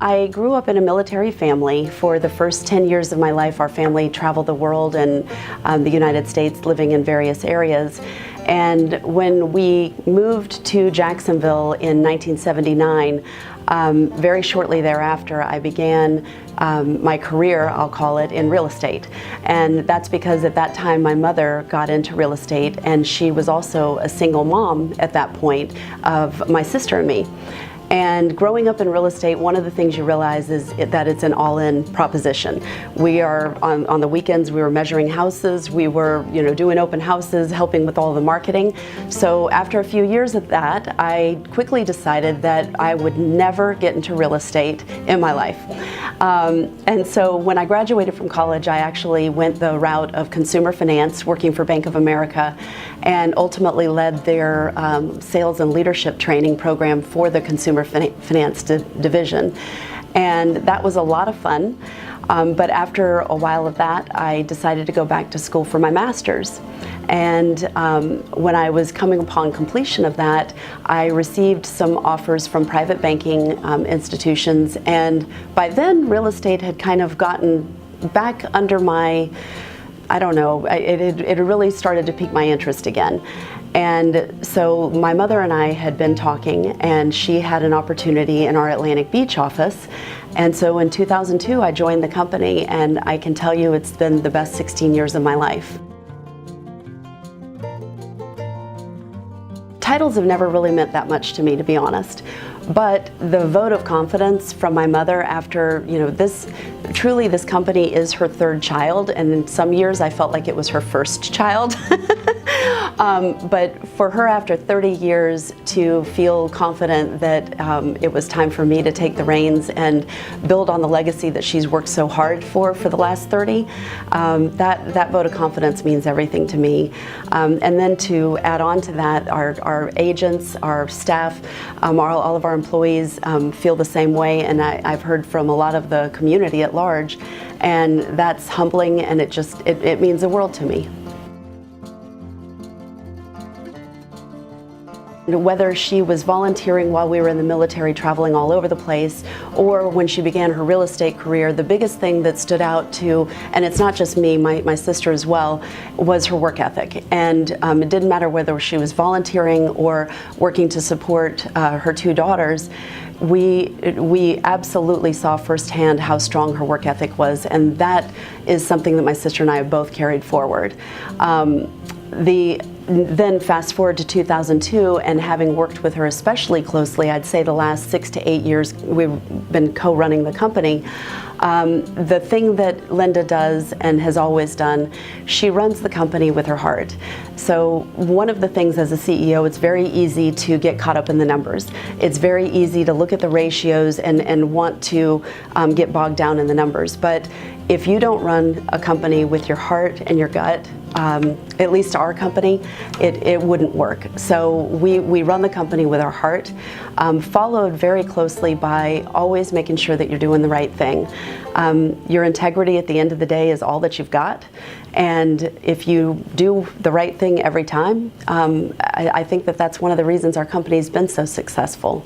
I grew up in a military family. For the first 10 years of my life, our family traveled the world and the United States, living in various areas. And when we moved to Jacksonville in 1979, very shortly thereafter, I began my career, I'll call it, in real estate. And that's because at that time my mother got into real estate, and she was also a single mom at that point of my sister and me. And growing up in real estate, one of the things you realize is that it's an all-in proposition. We are, on the weekends, we were measuring houses, we were doing open houses, helping with all the marketing. So after a few years of that, I quickly decided that I would never get into real estate in my life. And so when I graduated from college, I actually went the route of consumer finance, working for Bank of America, and ultimately led their sales and leadership training program for the consumer finance division. And that was a lot of fun. But after a while of that, I decided to go back to school for my master's. And when I was coming upon completion of that, I received some offers from private banking institutions. And by then, real estate had kind of gotten back under my, I don't know, it really started to pique my interest again. And so my mother and I had been talking, and she had an opportunity in our Atlantic Beach office. And so in 2002, I joined the company, and I can tell you it's been the best 16 years of my life. Titles have never really meant that much to me, to be honest. But the vote of confidence from my mother after, truly this company is her third child, and in some years I felt like it was her first child. But for her, after 30 years, to feel confident that it was time for me to take the reins and build on the legacy that she's worked so hard for the last 30, that vote of confidence means everything to me. And then to add on to that, our agents, our staff, all of our employees feel the same way, and I've heard from a lot of the community at large, and that's humbling, and it means the world to me. Whether she was volunteering while we were in the military, traveling all over the place, or when she began her real estate career, the biggest thing that stood out to, and it's not just me, my sister as well, was her work ethic. And it didn't matter whether she was volunteering or working to support her two daughters. We absolutely saw firsthand how strong her work ethic was, and that is something that my sister and I have both carried forward. Then fast forward to 2002, and having worked with her especially closely, I'd say the last 6 to 8 years we've been co-running the company. The thing that Linda does and has always done, she runs the company with her heart. So one of the things as a CEO, it's very easy to get caught up in the numbers. It's very easy to look at the ratios and want to get bogged down in the numbers. But if you don't run a company with your heart and your gut, at least our company, it wouldn't work. So we run the company with our heart, followed very closely by always making sure that you're doing the right thing. Your integrity at the end of the day is all that you've got. And if you do the right thing every time, I think that that's one of the reasons our company's been so successful.